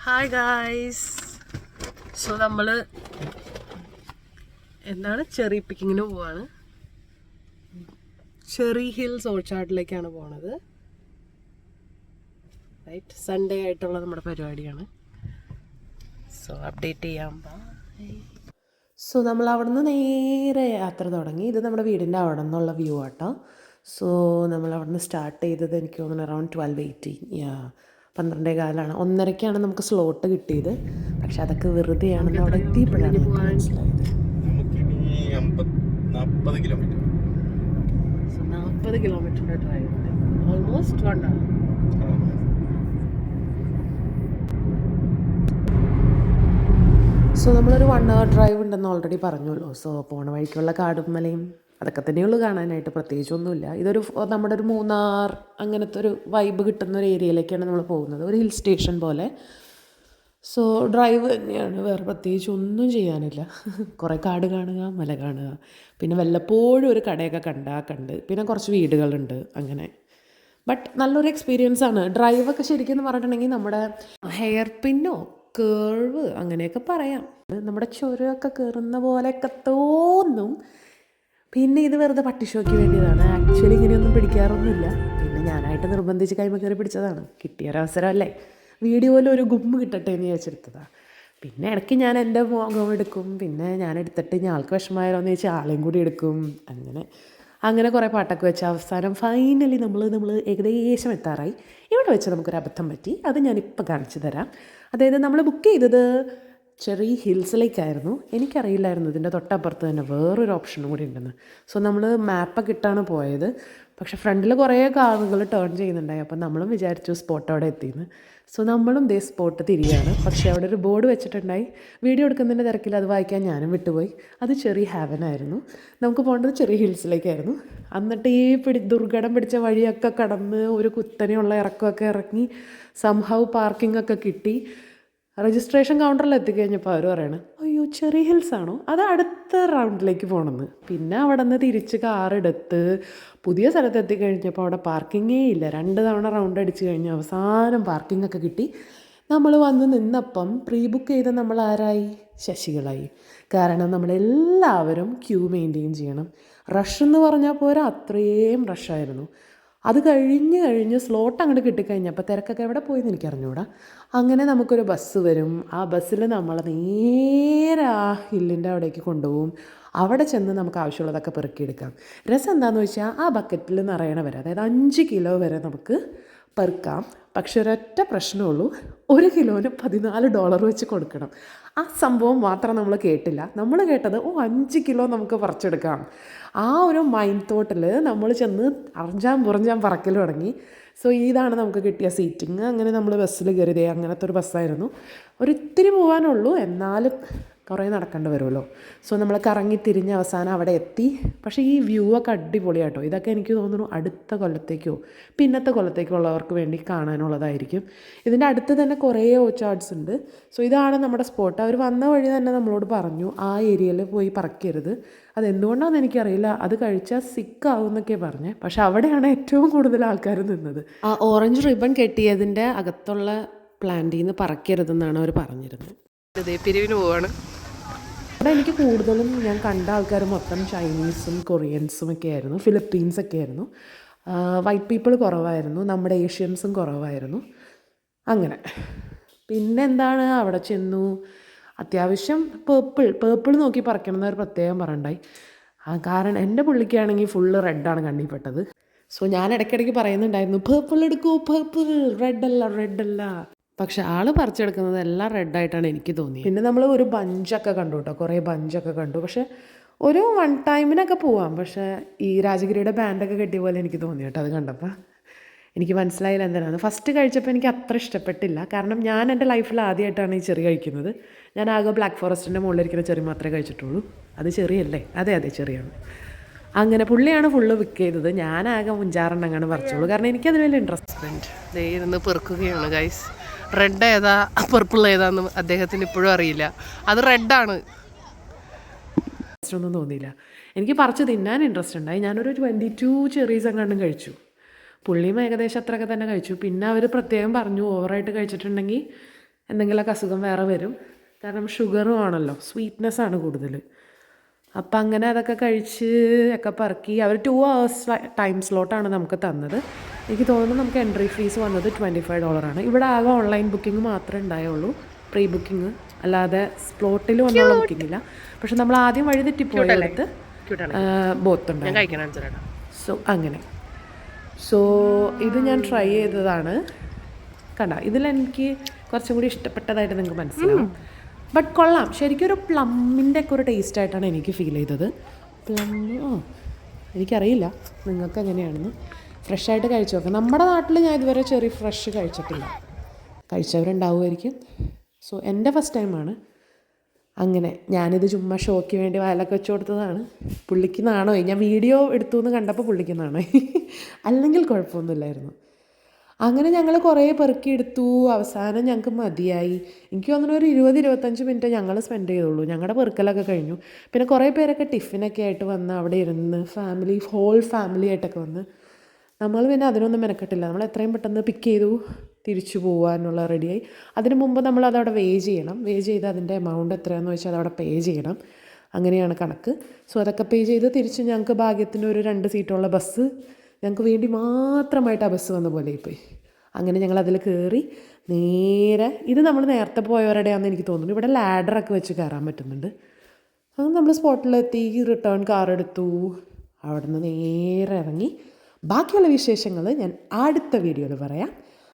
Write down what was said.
Hi guys. So നമ്മൾ cherry പിക്കിങ്ങിന് പോവാണ്. Cherry hills ഓർച്ചാർഡിലേക്കാണ് പോണത്. റൈറ്റ്, സൺഡേ ആയിട്ടുള്ള നമ്മുടെ പരിപാടിയാണ്. സോ അപ്ഡേറ്റ് ചെയ്യാം. സോ നമ്മൾ അവിടെ നിന്ന് നേരെ യാത്ര തുടങ്ങി. ഇത് നമ്മുടെ വീടിൻ്റെ അവിടെ നിന്നുള്ള വ്യൂ ആട്ടോ. സോ നമ്മൾ അവിടെ നിന്ന് സ്റ്റാർട്ട് ചെയ്തത് എനിക്ക് തോന്നുന്നു അറൗണ്ട് 12:18, 12:15. 1:30 നമുക്ക് സ്ലോട്ട് കിട്ടിയത്. പക്ഷെ അതൊക്കെ വെറുതെയാണെന്ന് അവിടെ എത്തിയപ്പോഴാണ് മനസ്സിലായത്. 40 കിലോമീറ്ററിൻ്റെ ഡ്രൈവ്, ഓൾമോസ്റ്റ് 1 hour. സോ നമ്മളൊരു 1 hour ഡ്രൈവ് ഉണ്ടെന്ന് ഓൾറെഡി പറഞ്ഞല്ലോ. സോ പോണ വഴിക്കുള്ള കാടും മലയും അതൊക്കെ തന്നെയുള്ളൂ കാണാനായിട്ട്, പ്രത്യേകിച്ചൊന്നുമില്ല. ഇതൊരു നമ്മുടെ ഒരു മൂന്നാർ അങ്ങനത്തെ ഒരു വൈബ് കിട്ടുന്ന ഒരു ഏരിയയിലേക്കാണ് നമ്മൾ പോകുന്നത്, ഒരു ഹിൽ സ്റ്റേഷൻ പോലെ. സോ ഡ്രൈവ് തന്നെയാണ്, വേറെ പ്രത്യേകിച്ച് ഒന്നും ചെയ്യാനില്ല. കുറേ കാട് കാണുക, മല കാണുക, പിന്നെ വല്ലപ്പോഴും ഒരു കടയൊക്കെ കണ്ട് പിന്നെ കുറച്ച് വീടുകളുണ്ട് അങ്ങനെ. ബട്ട് നല്ലൊരു എക്സ്പീരിയൻസ് ആണ്. ഡ്രൈവൊക്കെ ശരിക്കും പറഞ്ഞിട്ടുണ്ടെങ്കിൽ നമ്മുടെ ഹെയർ പിന്നോ കേർവ് അങ്ങനെയൊക്കെ പറയാം. നമ്മുടെ ചുരമൊക്കെ കയറുന്ന പോലെയൊക്കെ തോന്നും. പിന്നെ ഇത് വെറുതെ പട്ടിഷോയ്ക്ക് വേണ്ടിയതാണ്. ആക്ച്വലി ഇങ്ങനെയൊന്നും പിടിക്കാറൊന്നുമില്ല. പിന്നെ ഞാനായിട്ട് നിർബന്ധിച്ച് കൈമ കയറി പിടിച്ചതാണ്. കിട്ടിയൊരവസരമല്ലേ, വീഡിയോയിൽ ഒരു ഗുമ്മ് കിട്ടട്ടെ എന്ന് ചോദിച്ചെടുത്തതാണ്. പിന്നെ ഇടയ്ക്ക് ഞാൻ എൻ്റെ മുഖം എടുക്കും, പിന്നെ ഞാൻ എടുത്തിട്ട് ആൾക്ക് വിഷമമായാലോ എന്ന് ചോദിച്ചാൽ ആളെയും കൂടി എടുക്കും. അങ്ങനെ കുറേ പാട്ടൊക്കെ വെച്ച് അവസാനം ഫൈനലി നമ്മൾ ഏകദേശം എത്താറായി. ഇവിടെ വെച്ച് നമുക്കൊരു അബദ്ധം പറ്റി. അത് ഞാനിപ്പോൾ കാണിച്ചു തരാം. അതായത് നമ്മൾ ബുക്ക് ചെയ്തത് ചെറി ഹിൽസിലേക്കായിരുന്നു. എനിക്കറിയില്ലായിരുന്നു ഇതിൻ്റെ തൊട്ടപ്പുറത്ത് തന്നെ വേറൊരു ഓപ്ഷനും കൂടി ഉണ്ടെന്ന്. സോ നമ്മൾ മാപ്പൊക്കെ ഇട്ടാണ് പോയത്. പക്ഷേ ഫ്രണ്ടിൽ കുറേ കാറുകൾ ടേൺ ചെയ്യുന്നുണ്ടായി. അപ്പം നമ്മളും വിചാരിച്ചു സ്പോട്ട് അവിടെ എത്തിയെന്ന്. സോ നമ്മളും ദേ സ്പോട്ട് തിരിയാണ്. പക്ഷേ അവിടെ ഒരു ബോർഡ് വെച്ചിട്ടുണ്ടായി. വീഡിയോ എടുക്കുന്നതിൻ്റെ തിരക്കിൽ അത് വായിക്കാൻ ഞാനും വിട്ടുപോയി. അത് ചെറി ഹാവനായിരുന്നു. നമുക്ക് പോകേണ്ടത് ചെറി ഹിൽസിലേക്കായിരുന്നു. എന്നിട്ട് ഈ ദുർഘടം പിടിച്ച വഴിയൊക്കെ കടന്ന് ഒരു കുത്തനെയുള്ള ഇറക്കമൊക്കെ ഇറങ്ങി സംഹൗ പാർക്കിംഗ് ഒക്കെ കിട്ടി. രജിസ്ട്രേഷൻ കൗണ്ടറിൽ എത്തിക്കഴിഞ്ഞപ്പോൾ അവർ പറയണം, അയ്യോ ചെറി ഹിൽസ് ആണോ, അത് അടുത്ത റൗണ്ടിലേക്ക് പോകണമെന്ന്. പിന്നെ അവിടെ നിന്ന് തിരിച്ച് കാറെടുത്ത് പുതിയ സ്ഥലത്ത് എത്തിക്കഴിഞ്ഞപ്പോൾ അവിടെ പാർക്കിങ്ങേ ഇല്ല. 2 തവണ റൗണ്ട് അടിച്ച് കഴിഞ്ഞ് അവസാനം പാർക്കിങ്ങൊക്കെ കിട്ടി. നമ്മൾ വന്ന് നിന്നപ്പം പ്രീ ബുക്ക് ചെയ്ത നമ്മൾ ആരായി? ശശികളായി. കാരണം നമ്മളെല്ലാവരും ക്യൂ മെയിൻറ്റെയിൻ ചെയ്യണം. റഷ് എന്ന് പറഞ്ഞാൽ പോരാ, അത്രയും റഷായിരുന്നു. അത് കഴിഞ്ഞ് സ്ലോട്ട് അങ്ങോട്ട് കിട്ടിക്കഴിഞ്ഞപ്പോൾ തിരക്കൊക്കെ എവിടെ പോയെന്ന് എനിക്കറിഞ്ഞൂടാ. അങ്ങനെ നമുക്കൊരു ബസ് വരും. ആ ബസ്സിൽ നമ്മളെ നേരെ ആ ഹില്ലിൻ്റെ അവിടേക്ക് കൊണ്ടുപോകും. അവിടെ ചെന്ന് നമുക്ക് ആവശ്യമുള്ളതൊക്കെ പെറുക്കിയെടുക്കാം. രസം എന്താണെന്ന് വെച്ചാൽ ആ ബക്കറ്റിൽ നിറയണ വരെ, അതായത് 5 കിലോ വരെ നമുക്ക് പെറുക്കാം. പക്ഷെ ഒരൊറ്റ പ്രശ്നമുള്ളൂ, 1 കിലോന് $14 വെച്ച് കൊടുക്കണം. ആ സംഭവം മാത്രം നമ്മൾ കേട്ടില്ല. നമ്മൾ കേട്ടത് 5 കിലോ നമുക്ക് പറിച്ചെടുക്കാം. ആ ഒരു മൈൻഡ് തോട്ടിൽ നമ്മൾ ചെന്ന് അറഞ്ചാൻ പറക്കൽ തുടങ്ങി. സോ ഇതാണ് നമുക്ക് കിട്ടിയ സീറ്റിങ്. അങ്ങനെ നമ്മൾ ബസ്സിൽ കയറിയതേ അങ്ങനത്തെ ഒരു ബസ്സായിരുന്നു. ഒരിത്തിരി പോകാനുള്ളൂ, എന്നാലും കുറേ നടക്കേണ്ടി വരുമല്ലോ. സോ നമ്മൾ കറങ്ങി തിരിഞ്ഞ് അവസാനം അവിടെ എത്തി. പക്ഷേ ഈ വ്യൂ ഒക്കെ അടിപൊളിയാട്ടോ. ഇതൊക്കെ എനിക്ക് തോന്നുന്നു അടുത്ത കൊല്ലത്തേക്കോ പിന്നത്തെ കൊല്ലത്തേക്കോ ഉള്ളവർക്ക് വേണ്ടി കാണാനുള്ളതായിരിക്കും. ഇതിൻ്റെ അടുത്ത് തന്നെ കുറേ ഓർച്ചാർഡ്സ് ഉണ്ട്. സോ ഇതാണ് നമ്മുടെ സ്പോട്ട്. അവർ വന്ന വഴി തന്നെ നമ്മളോട് പറഞ്ഞു ആ ഏരിയയിൽ പോയി പറക്കരുത്. അതെന്തുകൊണ്ടാണെന്ന് എനിക്കറിയില്ല. അത് കഴിച്ചാൽ സിക്കാവും എന്നൊക്കെ പറഞ്ഞേ. പക്ഷെ അവിടെയാണ് ഏറ്റവും കൂടുതൽ ആൾക്കാർ നിന്നത്. ആ ഓറഞ്ച് റിബൺ കെട്ടിയതിൻ്റെ അകത്തുള്ള പ്ലാന്റിൽ നിന്ന് പറക്കരുതെന്നാണ് അവർ പറഞ്ഞിരുന്നത്. പിരിവിന് പോവാണ്. അവിടെ എനിക്ക് കൂടുതലും ഞാൻ കണ്ട ആൾക്കാർ മൊത്തം ചൈനീസും കൊറിയൻസും ഒക്കെ ആയിരുന്നു, ഫിലിപ്പീൻസൊക്കെ ആയിരുന്നു. വൈറ്റ് പീപ്പിൾ കുറവായിരുന്നു, നമ്മുടെ ഏഷ്യൻസും കുറവായിരുന്നു. അങ്ങനെ പിന്നെ എന്താണ്, അവിടെ ചെന്നു. അത്യാവശ്യം പേർപ്പിൾ നോക്കി പറിക്കണം എന്നൊരു പ്രത്യേകം പറയണ്ടായി. കാരണം എൻ്റെ പുള്ളിക്കാണെങ്കിൽ ഫുള്ള് റെഡാണ് കണ്ണിപ്പെട്ടത്. സോ ഞാൻ ഇടയ്ക്കിടയ്ക്ക് പറയുന്നുണ്ടായിരുന്നു, പേർപ്പിൾ എടുക്കൂ, പേർപ്പിൾ, റെഡല്ല. പക്ഷെ ആൾ പറിച്ചെടുക്കുന്നത് എല്ലാം റെഡായിട്ടാണ് എനിക്ക് തോന്നിയത്. പിന്നെ നമ്മൾ ഒരു ബഞ്ചൊക്കെ കണ്ടു കേട്ടോ, കുറേ ബഞ്ചൊക്കെ കണ്ടു. പക്ഷെ ഒരു 1 ടൈമിനൊക്കെ പോവാം. പക്ഷേ ഈ രാജഗിരിയുടെ ബാൻഡൊക്കെ കെട്ടിയ പോലെ എനിക്ക് തോന്നി കേട്ടോ. അത് കണ്ടപ്പോൾ എനിക്ക് മനസ്സിലായില്ല എന്തിനാണ്. ഫസ്റ്റ് കഴിച്ചപ്പോൾ എനിക്ക് അത്ര ഇഷ്ടപ്പെട്ടില്ല. കാരണം ഞാൻ എൻ്റെ ലൈഫിൽ ആദ്യമായിട്ടാണ് ഈ ചെറി കഴിക്കുന്നത്. ഞാൻ ആകെ ബ്ലാക്ക് ഫോറസ്റ്റിൻ്റെ മുകളിലിരിക്കുന്ന ചെറി മാത്രമേ കഴിച്ചിട്ടുള്ളൂ. അത് ചെറിയല്ലേ? അതെ ചെറിയാണ്. അങ്ങനെ പുള്ളിയാണ് ഫുള്ള് വിക്ക് ചെയ്തത്. ഞാനാകെ 5-6 അങ്ങനെ പറിച്ചോളൂ. കാരണം എനിക്കതിന് വലിയ ഇൻട്രസ്റ്റ്. ഇരുന്ന് പെറുക്കുകയാണ് ഗൈസ്. റെഡ് ഏതാ പർപ്പിൾ ഏതാന്ന് അദ്ദേഹത്തിന് ഇപ്പോഴും അറിയില്ല. അത് റെഡാണ്. ഒന്നും തോന്നിയില്ല. എനിക്ക് പറിച്ച് തിന്നാൻ ഇൻട്രസ്റ്റ് ഉണ്ടായി. ഞാനൊരു 22 ചെറീസ് എങ്ങാണ്ടും കഴിച്ചു. പുള്ളിയും ഏകദേശം അത്രയൊക്കെ തന്നെ കഴിച്ചു. പിന്നെ അവർ പ്രത്യേകം പറഞ്ഞു ഓവറായിട്ട് കഴിച്ചിട്ടുണ്ടെങ്കിൽ എന്തെങ്കിലുമൊക്കെ അസുഖം വേറെ വരും. കാരണം ഷുഗറും ആണല്ലോ, സ്വീറ്റ്നെസ്സാണ് കൂടുതൽ. അപ്പം അങ്ങനെ അതൊക്കെ കഴിച്ച് ഒക്കെ പറക്കി അവർ 2 hours ടൈം സ്ലോട്ടാണ് നമുക്ക് തന്നത്. എനിക്ക് തോന്നുന്നു നമുക്ക് എൻട്രി ഫീസ് വന്നത് $25 ഇവിടെ ആകെ ഓൺലൈൻ ബുക്കിംഗ് മാത്രമേ ഉണ്ടായുള്ളൂ, പ്രീ ബുക്കിംഗ്, അല്ലാതെ സ്ലോട്ടിൽ വന്നുള്ള ബുക്കിംഗ് ഇല്ല. പക്ഷെ നമ്മൾ ആദ്യം വഴി തെറ്റിപ്പോയടുത്ത് ബോത്തുണ്ടായിരുന്നു. സോ അങ്ങനെ ഇത് ഞാൻ ട്രൈ ചെയ്തതാണ്. കണ്ട, ഇതിലെനിക്ക് കുറച്ചും കൂടി ഇഷ്ടപ്പെട്ടതായിട്ട് നിങ്ങൾക്ക് മനസ്സിലാവും. ബട്ട് കൊള്ളാം, ശരിക്കും ഒരു പ്ലമ്മിൻ്റെ ഒക്കെ ഒരു ടേസ്റ്റായിട്ടാണ് എനിക്ക് ഫീൽ ചെയ്തത്. പ്ലം എനിക്കറിയില്ല നിങ്ങൾക്ക് എങ്ങനെയാണെന്ന്. ഫ്രഷായിട്ട് കഴിച്ചു നോക്കാം. നമ്മുടെ നാട്ടിൽ ഞാൻ ഇതുവരെ ചെറി ഫ്രഷ് കഴിച്ചിട്ടില്ല, കഴിച്ചവരുണ്ടാവുമായിരിക്കും. സോ എൻ്റെ ഫസ്റ്റ് ടൈമാണ്. അങ്ങനെ ഞാനിത് ചുമ്മാ ഷോയ്ക്ക് വേണ്ടി വയലൊക്കെ വെച്ച് കൊടുത്തതാണ്. പുള്ളിക്ക് നാണോയി, ഞാൻ വീഡിയോ എടുത്തു എന്ന് കണ്ടപ്പോൾ പുള്ളിക്ക് നാണോയി. അല്ലെങ്കിൽ കുഴപ്പമൊന്നുമില്ലായിരുന്നു. അങ്ങനെ ഞങ്ങൾ കുറേ പെറുക്കിയെടുത്തു. അവസാനം ഞങ്ങൾക്ക് മതിയായി. എനിക്ക് തോന്നുന്നു ഒരു 20-25 മിനിറ്റ് ഞങ്ങൾ സ്പെൻഡ് ചെയ്തുള്ളൂ. ഞങ്ങളുടെ പെറുക്കലൊക്കെ കഴിഞ്ഞു. പിന്നെ കുറേ പേരൊക്കെ ടിഫിനൊക്കെ ആയിട്ട് വന്ന് അവിടെ ഇരുന്ന് ഹോൾ ഫാമിലി ആയിട്ടൊക്കെ വന്ന്. നമ്മൾ പിന്നെ അതിനൊന്നും മെനക്കെട്ടില്ല. നമ്മൾ എത്രയും പെട്ടെന്ന് പിക്ക് ചെയ്തു തിരിച്ചു പോകാനുള്ള റെഡിയായി. അതിന് മുമ്പ് നമ്മൾ അതവിടെ വേ ചെയ്യണം. വേ ചെയ്ത് അതിൻ്റെ എമൗണ്ട് എത്രയാണെന്ന് വെച്ചാൽ അതവിടെ പേ ചെയ്യണം. അങ്ങനെയാണ് കണക്ക്. സോ അതൊക്കെ പേ ചെയ്ത് തിരിച്ച് ഞങ്ങൾക്ക് ഭാഗ്യത്തിന് ഒരു 2 സീറ്റുള്ള ബസ്, ഞങ്ങൾക്ക് വേണ്ടി മാത്രമായിട്ട് ആ ബസ് വന്ന പോലെ പോയി. അങ്ങനെ ഞങ്ങളതിൽ കയറി നേരെ, ഇത് നമ്മൾ നേരത്തെ പോയവരുടെയാണെന്ന് എനിക്ക് തോന്നുന്നു. ഇവിടെ ലാഡറൊക്കെ വെച്ച് കയറാൻ പറ്റുന്നുണ്ട്. അത് നമ്മൾ സ്പോട്ടിലെത്തി, റിട്ടേൺ കാർ എടുത്തു, അവിടെ നിന്ന് നേരെ ഇറങ്ങി. ബാക്കിയുള്ള വിശേഷങ്ങൾ ഞാൻ അടുത്ത വീഡിയോയിൽ പറയാം.